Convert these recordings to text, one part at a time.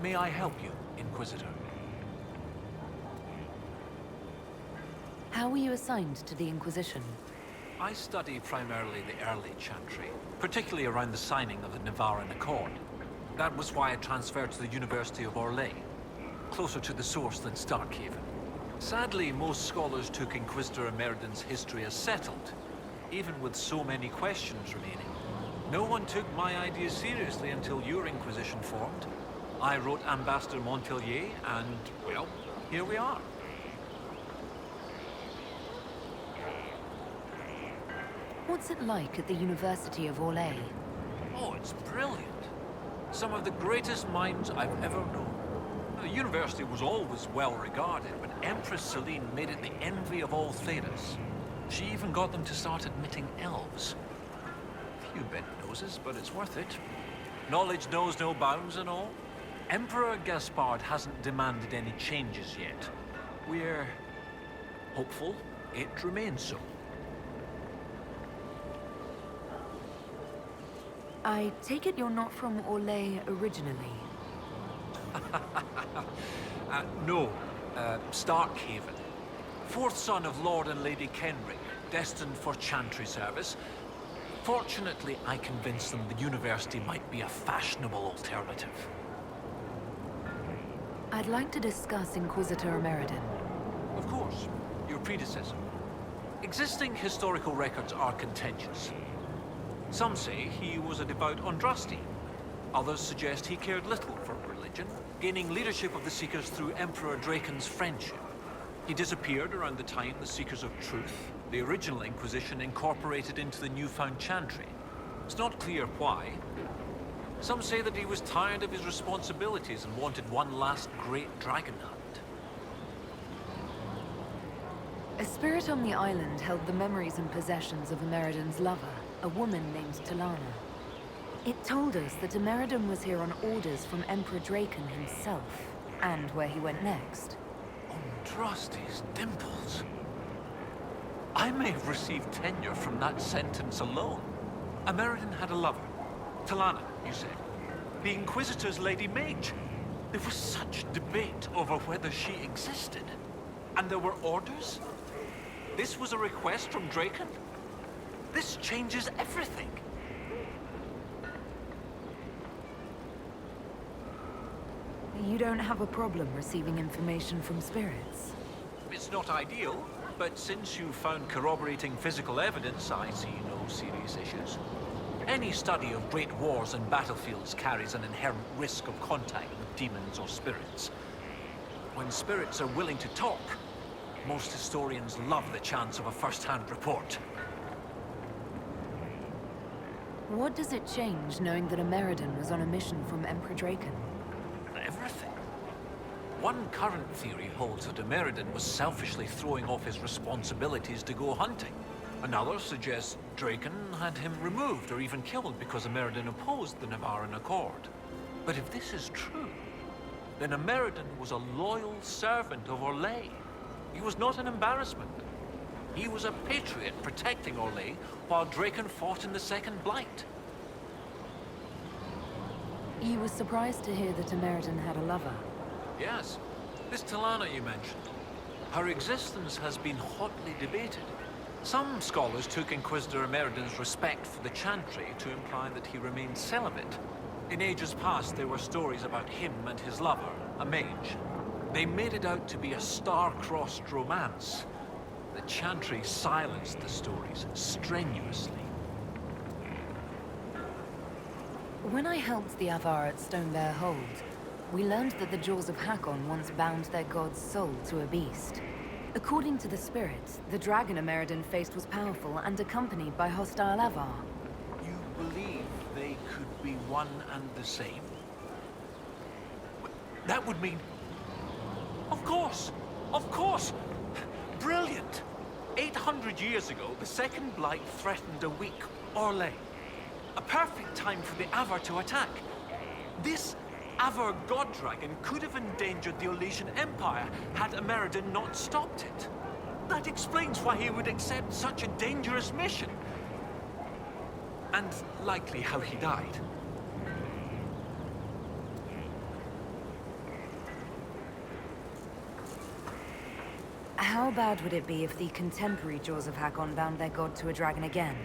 may I help you, Inquisitor? How were you assigned to the Inquisition? I study primarily the early Chantry, particularly around the signing of the Navaran Accord. That was why I transferred to the University of Orlais, closer to the source than Starkhaven. Sadly, most scholars took Inquisitor Emeridon's history as settled, even with so many questions remaining. No one took my ideas seriously until your Inquisition formed. I wrote Ambassador Montpellier, and, well, here we are. What's it like at the University of Orlais? Oh, it's brilliant. Some of the greatest minds I've ever known. The university was always well regarded, but Empress Celine made it the envy of all Thedas. She even got them to start admitting elves. Few bent noses, but it's worth it. Knowledge knows no bounds and all. Emperor Gaspard hasn't demanded any changes yet. We're hopeful it remains so. I take it you're not from Orlais originally. No, Starkhaven. Fourth son of Lord and Lady Kenrick, destined for Chantry service. Fortunately, I convinced them the university might be a fashionable alternative. I'd like to discuss Inquisitor Emeridon. Of course, your predecessor. Existing historical records are contentious. Some say he was a devout Andrasti. Others suggest he cared little for religion, gaining leadership of the Seekers through Emperor Draken's friendship. He disappeared around the time the Seekers of Truth, the original Inquisition, incorporated into the newfound Chantry. It's not clear why. Some say that he was tired of his responsibilities and wanted one last great dragon hunt. A spirit on the island held the memories and possessions of Emeridon's lover, a woman named Talana. It told us that Emeridon was here on orders from Emperor Draken himself, and where he went next. Andrasti's dimples. I may have received tenure from that sentence alone. Emeridon had a lover. Talana, you said. The Inquisitor's Lady Mage. There was such debate over whether she existed. And there were orders? This was a request from Draken? This changes everything. You don't have a problem receiving information from spirits? It's not ideal, but since you found corroborating physical evidence, I see no serious issues. Any study of great wars and battlefields carries an inherent risk of contact with demons or spirits. When spirits are willing to talk, most historians love the chance of a first-hand report. What does it change knowing that Emeridon was on a mission from Emperor Draken? Everything. One current theory holds that Emeridon was selfishly throwing off his responsibilities to go hunting. Another suggests Draken had him removed or even killed because Emeridon opposed the Navaran Accord. But if this is true, then Emeridon was a loyal servant of Orlais. He was not an embarrassment. He was a patriot protecting Orlais while Draken fought in the Second Blight. You were surprised to hear that Emeridon had a lover. Yes, this Talana you mentioned. Her existence has been hotly debated. Some scholars took Inquisitor Emeridon's respect for the Chantry to imply that he remained celibate. In ages past, there were stories about him and his lover, a mage. They made it out to be a star-crossed romance. The Chantry silenced the stories strenuously. When I helped the Avar at Stonebear Hold, we learned that the Jaws of Hakon once bound their god's soul to a beast. According to the spirit, the dragon Emeridon faced was powerful and accompanied by hostile Avar. You believe they could be one and the same? That would mean... Of course! Of course! Brilliant! 800 years ago, the Second Blight threatened a weak Orlais. A perfect time for the Avar to attack. This Avar god dragon could have endangered the Orlesian Empire had Emeridon not stopped it. That explains why he would accept such a dangerous mission. And likely how he died. How bad would it be if the contemporary Jaws of Hakon bound their god to a dragon again?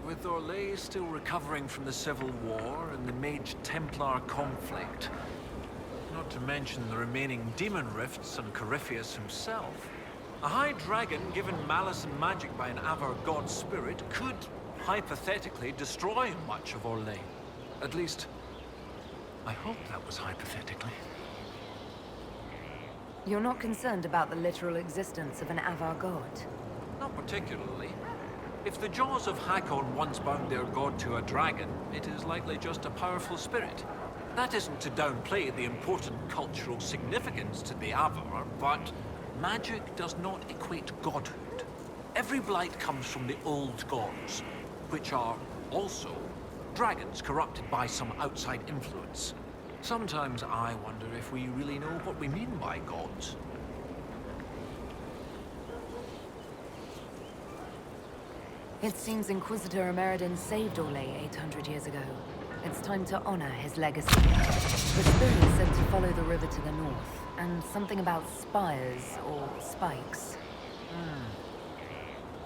With Orlais still recovering from the Civil War and the Mage Templar conflict, not to mention the remaining demon rifts and Corypheus himself, a high dragon given malice and magic by an Avar god spirit could, hypothetically, destroy much of Orlais. At least, I hope that was hypothetically. You're not concerned about the literal existence of an Avar god? Not particularly. If the Jaws of Hakon once bound their god to a dragon, it is likely just a powerful spirit. That isn't to downplay the important cultural significance to the Avar, but magic does not equate godhood. Every blight comes from the old gods, which are also dragons corrupted by some outside influence. Sometimes I wonder if we really know what we mean by gods. It seems Inquisitor Emeridon saved Orlais 800 years ago. It's time to honor his legacy. The spirit said to follow the river to the north, and something about spires or spikes.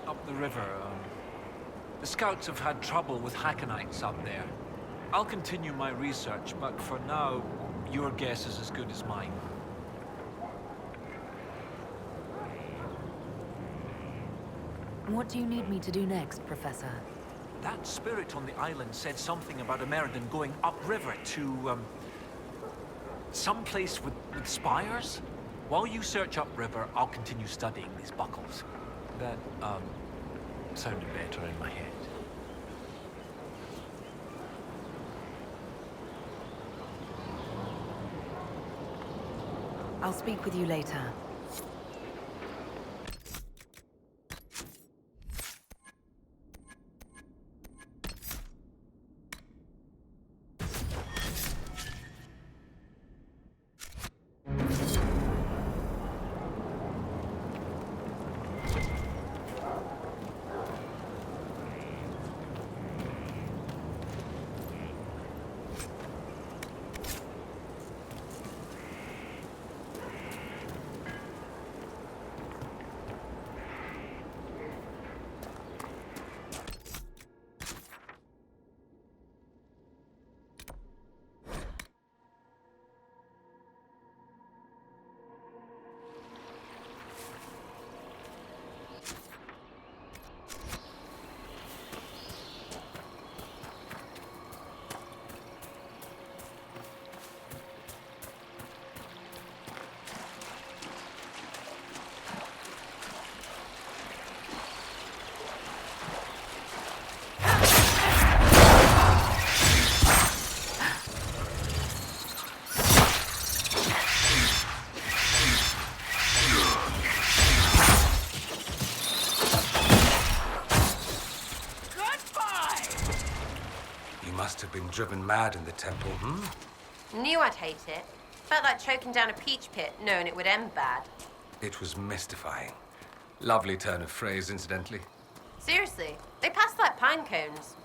Up the river, the scouts have had trouble with Hackonites up there. I'll continue my research, but for now, your guess is as good as mine. What do you need me to do next, Professor? That spirit on the island said something about Emeridon going upriver to, someplace with spires? While you search upriver, I'll continue studying these buckles. That, sounded better in my head. I'll speak with you later. Must have been driven mad in the temple, Knew I'd hate it. Felt like choking down a peach pit, knowing it would end bad. It was mystifying. Lovely turn of phrase, incidentally. Seriously, they passed like pine cones.